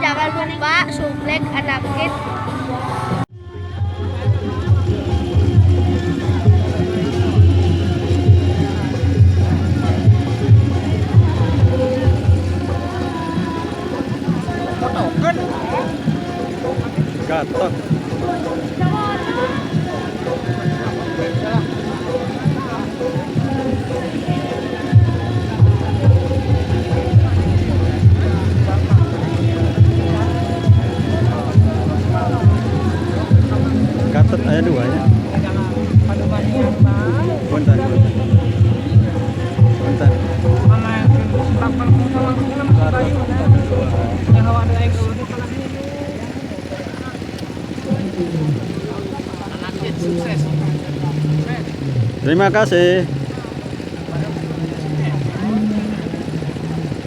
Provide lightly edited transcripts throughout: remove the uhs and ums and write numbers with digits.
Jangan lupa suplek anak kit. Gatot. Gatot ada duanya. Punten. Punten. Terima kasih.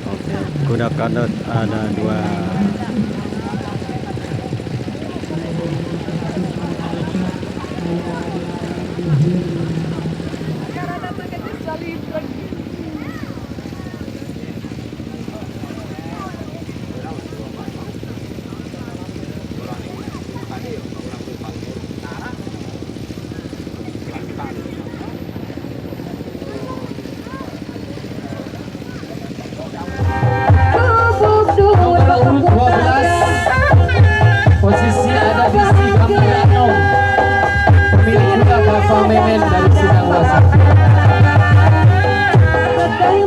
Oke, kuda kadot ada 2. Posisi ada di Sidang Plano. Pemilik juga Bapak Memen dari Sidang Wasak.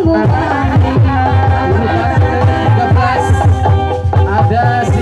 Urutan 13 ada si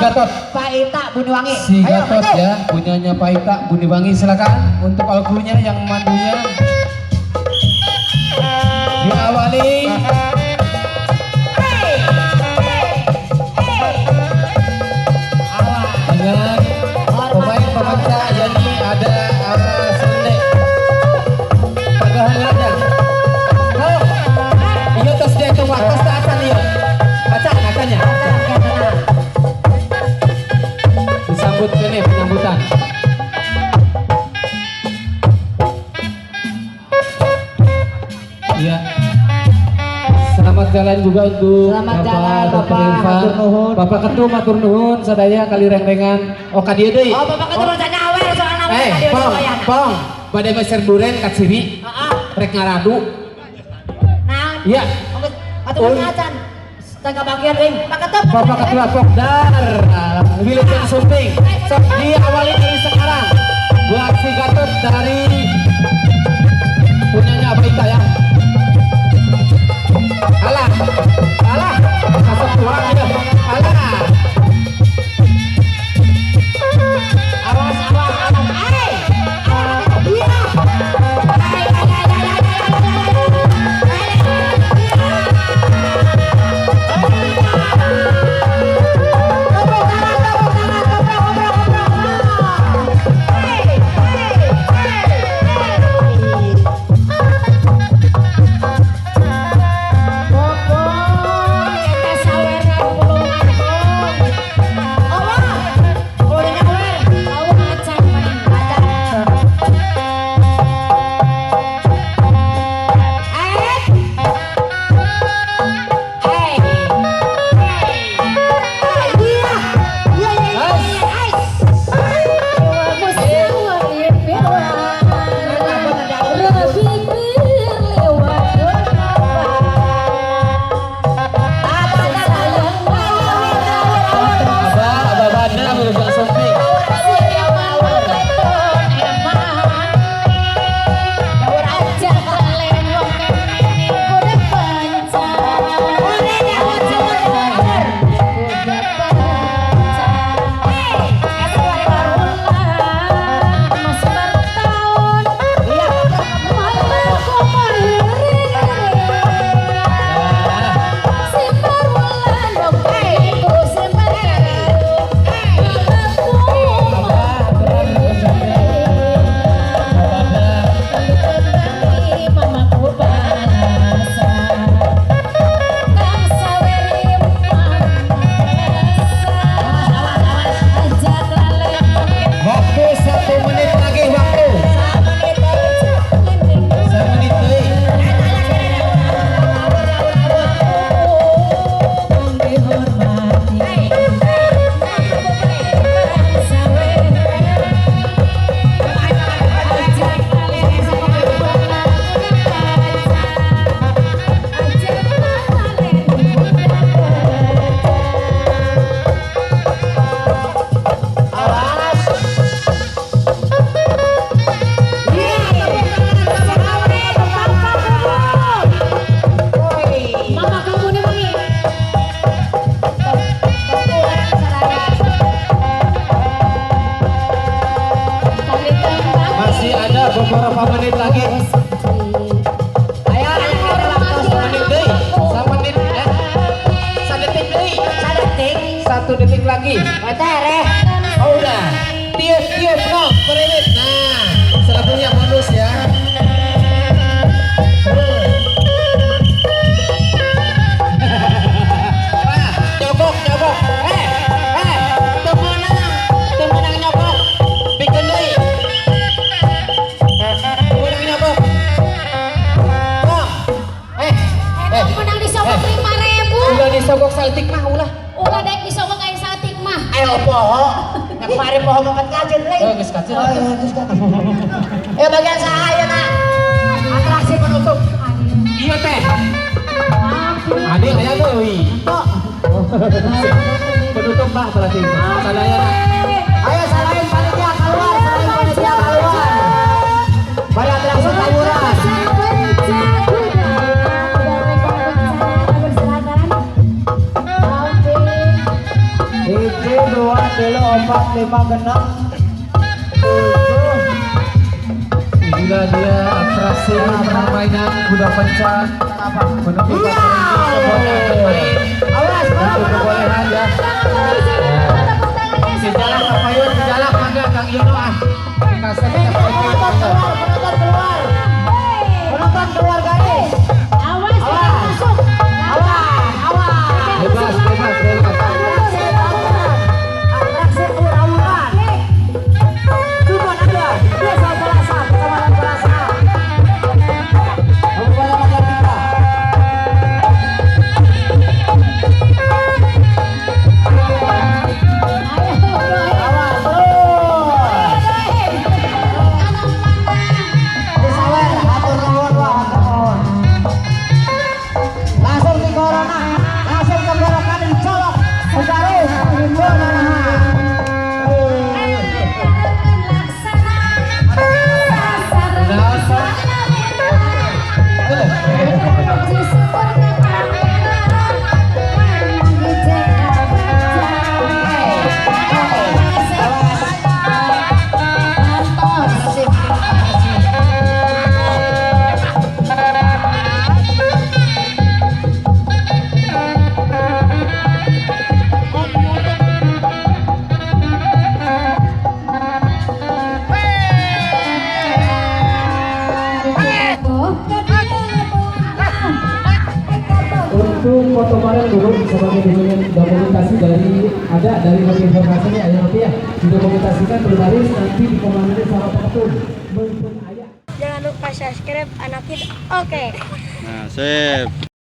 Gatot. Pak Ita Buniwangi. Si Gatot ya, punyanya Pak Ita Buniwangi, silakan untuk alkunya yang mandunya diawali dengan pemain pemanca, yakni ada Sende pagahannya. Oh, iya tos dia itu waktu asal dia baca katanya. Disambut ini penyambutan. Iya. Selamat jalan juga untuk Selamat jalan, Bapak. Irfan. Matur nuhun. Bapak Ketua matur nuhun sadaya kali rengrengan. Oh ka dieu deui. Oh, Bapak Ketua rasa nyawer soalna we ka dieu Pong, wayah. Pong. Bade meser duren ka sini. Heeh. Rek ngaradu. Naon? Iya. Atuh ngacan. Tangga bagian ring. Pak Ketua. Bapak Ketua Pokdar. Wilujeng Sumping. Sok diawali dari sekarang. Buat si Gatot dari punyanya Abah Ita ya. Alah, alah, kasar tua ya, alah. Awas, awas, awas. Ai. Iya. Ai, ai, ai, ai, ai, 1 detik lagi. Oh udah. Tiup no, periwit. Nah, salah punya bonus ya. Nyogok. Temenang nyogok. Bikin deui. Temenang nyogok. Bang. Menang disogok 5.000. Udah disogok saltik mah ulah. Ulah daek disogok kayak satik mah. Ayo poho, yang kemarin poho makan kajen lagi. Oh, geus kacil. Ya bagian saya nak. Atraksi penutup. Iya teh. Ade aya deui. Penutup bah berarti. Sadaya nak. Ayo salahin panitia keluar, salahin panitia keluar. Bari atraksi tawuran. Hiji, 2, 3, 4, 5, 6. Inilah dia atraksi permainan kuda penca menentukan Awas, kebolehan ya. Sejalan ke payun, sejalan mangga Kang Yono ah. Kasih kita penonton keluar. Penonton keluar guys. Awas, masuk. bebas. Atraksi tawuran. Cuma ada desa Balasa, Kecamatan Balasa. Kabupaten Majalengka. Awas, disawer, atur nuhun wah, atur nuhun. Langsung di corona, langsung tenggorokan dicolok, segaris, Untuk foto bareng dulu sebagai dokumentasi dari informasinya ya nanti ya didokumentasikan berbaris nanti dikomandoi sama petun. Jangan lupa subscribe Anak Kid. Oke. Nah, sip.